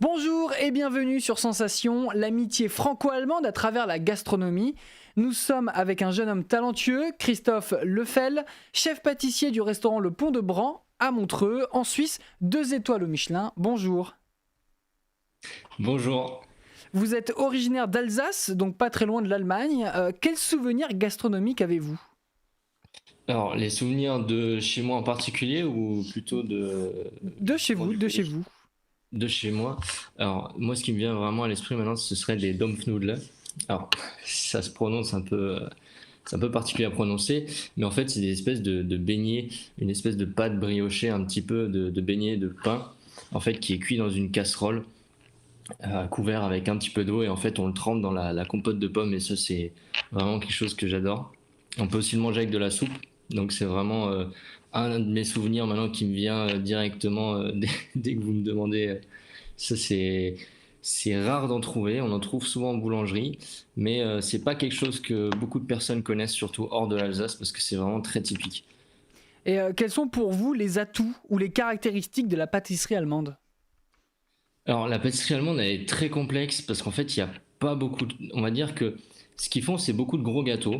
Bonjour et bienvenue sur Sensation, l'amitié franco-allemande à travers la gastronomie. Nous sommes avec un jeune homme talentueux, Christophe Lefel, chef pâtissier du restaurant Le Pont de Bran à Montreux, en Suisse, 2 étoiles au Michelin. Bonjour. Bonjour. Vous êtes originaire d'Alsace, donc pas très loin de l'Allemagne. Quels souvenirs gastronomiques avez-vous? Alors, les souvenirs de chez moi en particulier ou plutôt de De chez bon, vous, du de chez pays? vous. De chez moi. Alors, moi, ce qui me vient vraiment à l'esprit maintenant, ce serait des Dampfnudeln. Alors, ça se prononce un peu, c'est un peu particulier à prononcer, mais en fait, c'est des espèces de beignets, une espèce de pâte briochée, un petit peu de beignet de pain, en fait, qui est cuit dans une casserole, couvert avec un petit peu d'eau, et en fait, on le trempe dans la compote de pommes, et ça, c'est vraiment quelque chose que j'adore. On peut aussi le manger avec de la soupe, donc c'est vraiment un de mes souvenirs maintenant qui me vient directement dès que vous me demandez. Ça, c'est rare d'en trouver, on en trouve souvent en boulangerie, mais c'est pas quelque chose que beaucoup de personnes connaissent, surtout hors de l'Alsace, parce que c'est vraiment très typique. Et quels sont pour vous les atouts ou les caractéristiques de la pâtisserie allemande? Alors, la pâtisserie allemande, elle est très complexe parce qu'en fait, il n'y a pas beaucoup on va dire que ce qu'ils font, c'est beaucoup de gros gâteaux.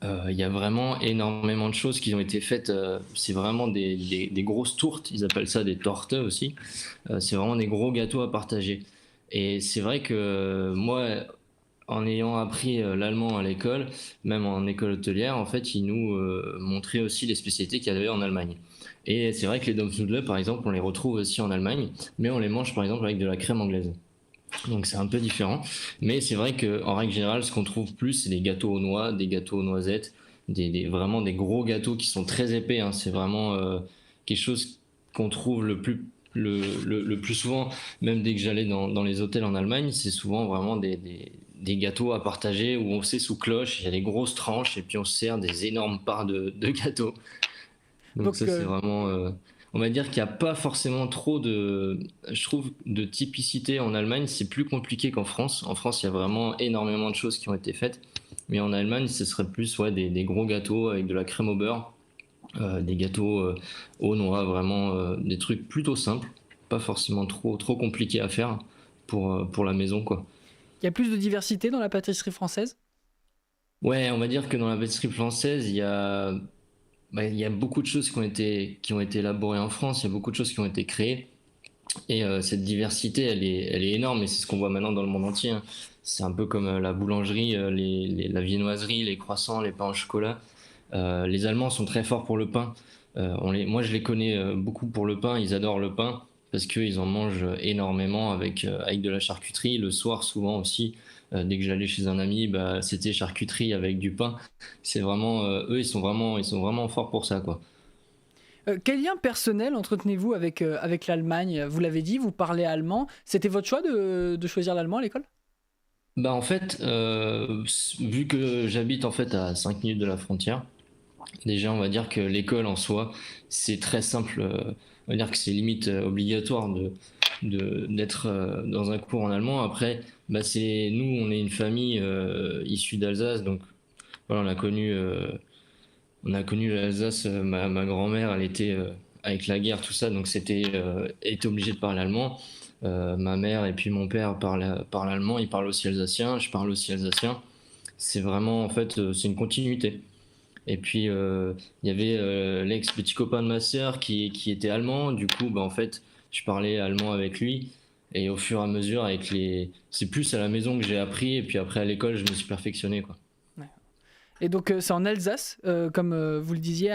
Il y a vraiment énormément de choses qui ont été faites. C'est vraiment des grosses tourtes, ils appellent ça des Torte aussi. C'est vraiment des gros gâteaux à partager. Et c'est vrai que moi, en ayant appris l'allemand à l'école, même en école hôtelière, en fait, ils nous montraient aussi les spécialités qu'il y avait en Allemagne. Et c'est vrai que les Dampfnudeln, par exemple, on les retrouve aussi en Allemagne, mais on les mange par exemple avec de la crème anglaise. Donc c'est un peu différent. Mais c'est vrai qu'en règle générale, ce qu'on trouve plus, c'est des gâteaux aux noix, des gâteaux aux noisettes, vraiment des gros gâteaux qui sont très épais, hein. C'est vraiment quelque chose qu'on trouve le plus souvent, même dès que j'allais dans les hôtels en Allemagne, c'est souvent vraiment des gâteaux à partager où on sait sous cloche, il y a des grosses tranches et puis on se sert des énormes parts de gâteaux. Donc Donc, ça, c'est vraiment. On va dire qu'il n'y a pas forcément trop de, je trouve, de typicité en Allemagne. C'est plus compliqué qu'en France. En France, il y a vraiment énormément de choses qui ont été faites. Mais en Allemagne, ce serait plus ouais, des gros gâteaux avec de la crème au beurre, des gâteaux aux noix, vraiment des trucs plutôt simples, pas forcément trop compliqués à faire pour la maison, quoi. il y a plus de diversité dans la pâtisserie française? Ouais, on va dire que dans la pâtisserie française, il y a beaucoup de choses qui ont été élaborées en France, il y a beaucoup de choses qui ont été créées. Et cette diversité, elle est énorme et c'est ce qu'on voit maintenant dans le monde entier, hein. C'est un peu comme la boulangerie, la viennoiserie, les croissants, les pains au chocolat. Les Allemands sont très forts pour le pain. Moi, je les connais beaucoup pour le pain. Ils adorent le pain parce qu'ils en mangent énormément avec de la charcuterie. Le soir, souvent aussi, dès que j'allais chez un ami, bah, c'était charcuterie avec du pain. C'est vraiment, eux, ils sont vraiment forts pour ça, quoi. Quel lien personnel entretenez-vous avec l'Allemagne? Vous l'avez dit, vous parlez allemand. C'était votre choix de choisir l'allemand à l'école? Bah en fait, vu que j'habite en fait à 5 minutes de la frontière, déjà on va dire que l'école en soi, c'est très simple. On va dire que c'est limite obligatoire d'être dans un cours en allemand. Après, bah nous, on est une famille issue d'Alsace, donc voilà, on a connu l'Alsace. Ma grand-mère, elle était avec la guerre, tout ça, donc était obligée de parler allemand. Ma mère et puis mon père parlent allemand, ils parlent aussi alsacien, je parle aussi alsacien. C'est vraiment, en fait, c'est une continuité. Et puis, il y avait l'ex-petit copain de ma sœur qui était allemand, du coup, bah, en fait, je parlais allemand avec lui. Et au fur et à mesure, c'est plus à la maison que j'ai appris, et puis après à l'école, je me suis perfectionné, quoi. Ouais. Et donc c'est en Alsace, comme vous le disiez,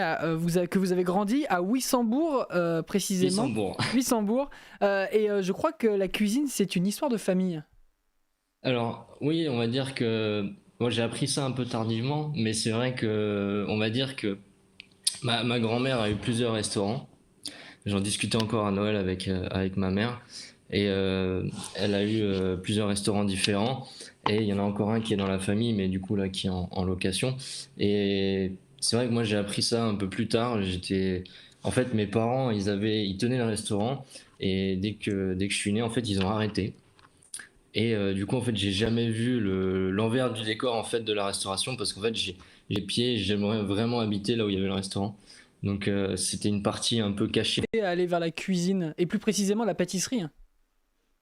que vous avez grandi à Wissembourg précisément. Wissembourg. Wissembourg. Et je crois que la cuisine, c'est une histoire de famille. Alors, oui, on va dire que moi j'ai appris ça un peu tardivement, mais c'est vrai que on va dire que ma grand-mère a eu plusieurs restaurants. J'en discutais encore à Noël avec ma mère. Et elle a eu plusieurs restaurants différents. Et il y en a encore un qui est dans la famille, mais du coup là qui est en location. Et c'est vrai que moi j'ai appris ça un peu plus tard. En fait, mes parents, ils tenaient le restaurant. Et dès que je suis né, en fait, ils ont arrêté. Et du coup, en fait, j'ai jamais vu l'envers du décor en fait de la restauration parce qu'en fait, j'ai pieds, j'aimerais vraiment habiter là où il y avait le restaurant. Donc, c'était une partie un peu cachée. Et aller vers la cuisine, et plus précisément la pâtisserie.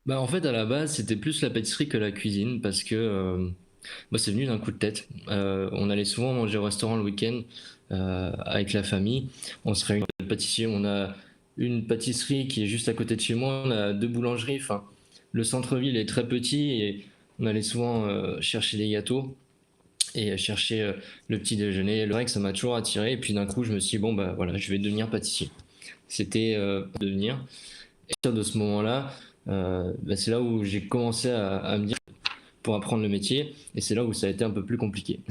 Bah, en fait, à la base, c'était plus la pâtisserie que la cuisine parce que moi, c'est venu d'un coup de tête. On allait souvent manger au restaurant le week-end avec la famille. On se réunit à la pâtisserie. On a une pâtisserie qui est juste à côté de chez moi. On a deux boulangeries. Enfin, le centre-ville est très petit et on allait souvent chercher des gâteaux et chercher le petit déjeuner. Le vrai que ça m'a toujours attiré. Et puis d'un coup, je me suis dit, bon, bah voilà, je vais devenir pâtissier. C'était devenir. Et à partir de ce moment-là, bah, c'est là où j'ai commencé à me dire pour apprendre le métier. Et c'est là où ça a été un peu plus compliqué.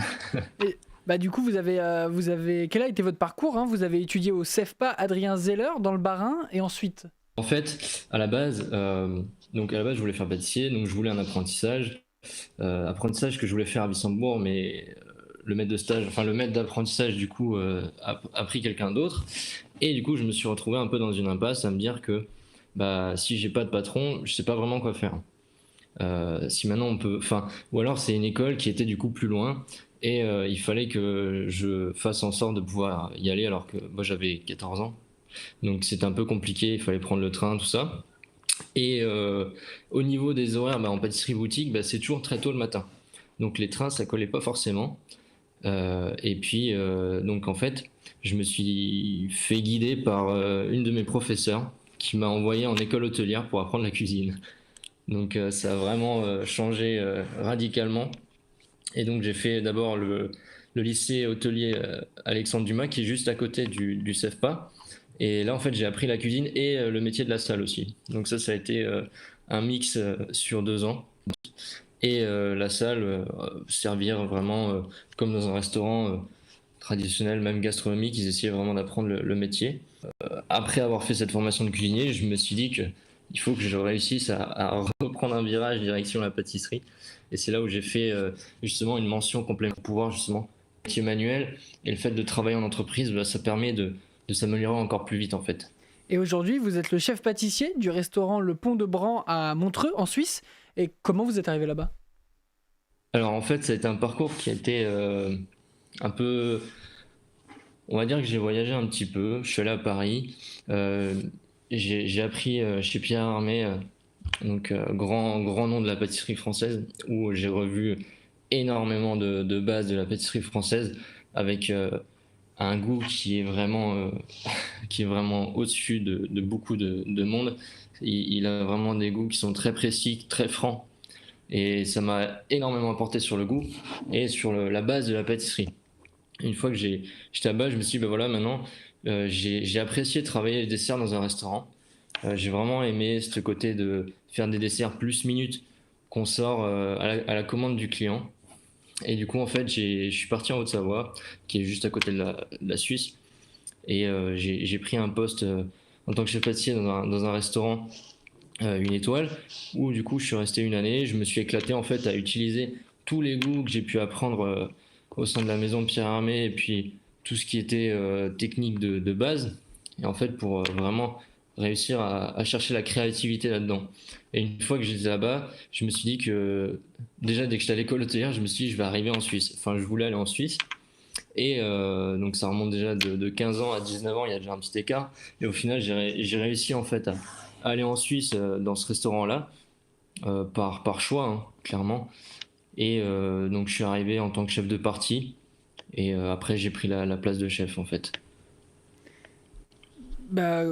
Et, bah, du coup, quel a été votre parcours, hein? Vous avez étudié au CEFPA Adrien Zeller dans le Bas-Rhin et ensuite? En fait, à la base, je voulais faire pâtissier, donc je voulais un apprentissage. Apprentissage que je voulais faire à Wissembourg, mais le maître de stage, enfin le maître d'apprentissage du coup a pris quelqu'un d'autre. Et du coup, je me suis retrouvé un peu dans une impasse à me dire que bah si j'ai pas de patron, je sais pas vraiment quoi faire. Si maintenant on peut, enfin, ou alors c'est une école qui était du coup plus loin et il fallait que je fasse en sorte de pouvoir y aller alors que moi j'avais 14 ans. Donc c'était un peu compliqué, il fallait prendre le train, tout ça. Et au niveau des horaires, bah, en pâtisserie boutique, bah, c'est toujours très tôt le matin. Donc les trains, ça collait pas forcément. Et puis, donc en fait, je me suis fait guider par une de mes professeurs qui m'a envoyé en école hôtelière pour apprendre la cuisine. Donc ça a vraiment changé radicalement. Et donc j'ai fait d'abord le lycée hôtelier Alexandre Dumas qui est juste à côté du CEFPA. Et là en fait j'ai appris la cuisine et le métier de la salle aussi. Donc ça a été un mix sur 2 ans. Et la salle, servir vraiment comme dans un restaurant traditionnel, même gastronomique, ils essayaient vraiment d'apprendre le métier. Après avoir fait cette formation de cuisinier, je me suis dit que il faut que je réussisse à reprendre un virage direction la pâtisserie. Et c'est là où j'ai fait justement une mention complémentaire pour pouvoir justement métier manuel. Et le fait de travailler en entreprise, bah, ça permet de s'améliorer encore plus vite en fait. Et aujourd'hui, vous êtes le chef pâtissier du restaurant Le Pont de Bran à Montreux, en Suisse. Et comment vous êtes arrivé là-bas? Alors en fait, ça a été un parcours qui a été un peu. On va dire que j'ai voyagé un petit peu. Je suis allé à Paris. Euh, j'ai appris chez Pierre Hermé, donc grand nom de la pâtisserie française, où j'ai revu énormément de bases de la pâtisserie française avec un goût qui est vraiment au-dessus de beaucoup de monde. Il a vraiment des goûts qui sont très précis, très francs. Et ça m'a énormément apporté sur le goût et sur la base de la pâtisserie. Une fois que j'étais là-bas, je me suis dit, bah voilà, maintenant, j'ai apprécié travailler les desserts dans un restaurant. J'ai vraiment aimé ce côté de faire des desserts plus minutes qu'on sort à la commande du client. Et du coup, en fait, je suis parti en Haute-Savoie, qui est juste à côté de la Suisse. Et j'ai pris un poste en tant que chef pâtissier dans un restaurant, une étoile, où du coup, je suis resté une année. Je me suis éclaté en fait à utiliser tous les goûts que j'ai pu apprendre au sein de la maison de Pierre Hermé et puis tout ce qui était technique de base. Et en fait, pour vraiment réussir à chercher la créativité là-dedans. Et une fois que j'étais là-bas, je me suis dit que déjà dès que j'étais à l'école hôtelière, je me suis dit je vais arriver en Suisse. Enfin, je voulais aller en Suisse. Et donc ça remonte déjà de 15 ans à 19 ans, il y a déjà un petit écart. Et au final, j'ai réussi en fait à aller en Suisse dans ce restaurant-là, par choix, hein, clairement. Et donc je suis arrivé en tant que chef de partie. Et après, j'ai pris la place de chef en fait. Bah,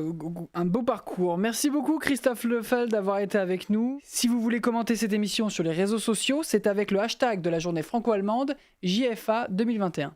un beau parcours. Merci beaucoup Christophe Lefel d'avoir été avec nous. Si vous voulez commenter cette émission sur les réseaux sociaux, c'est avec le hashtag de la journée franco-allemande JFA 2021.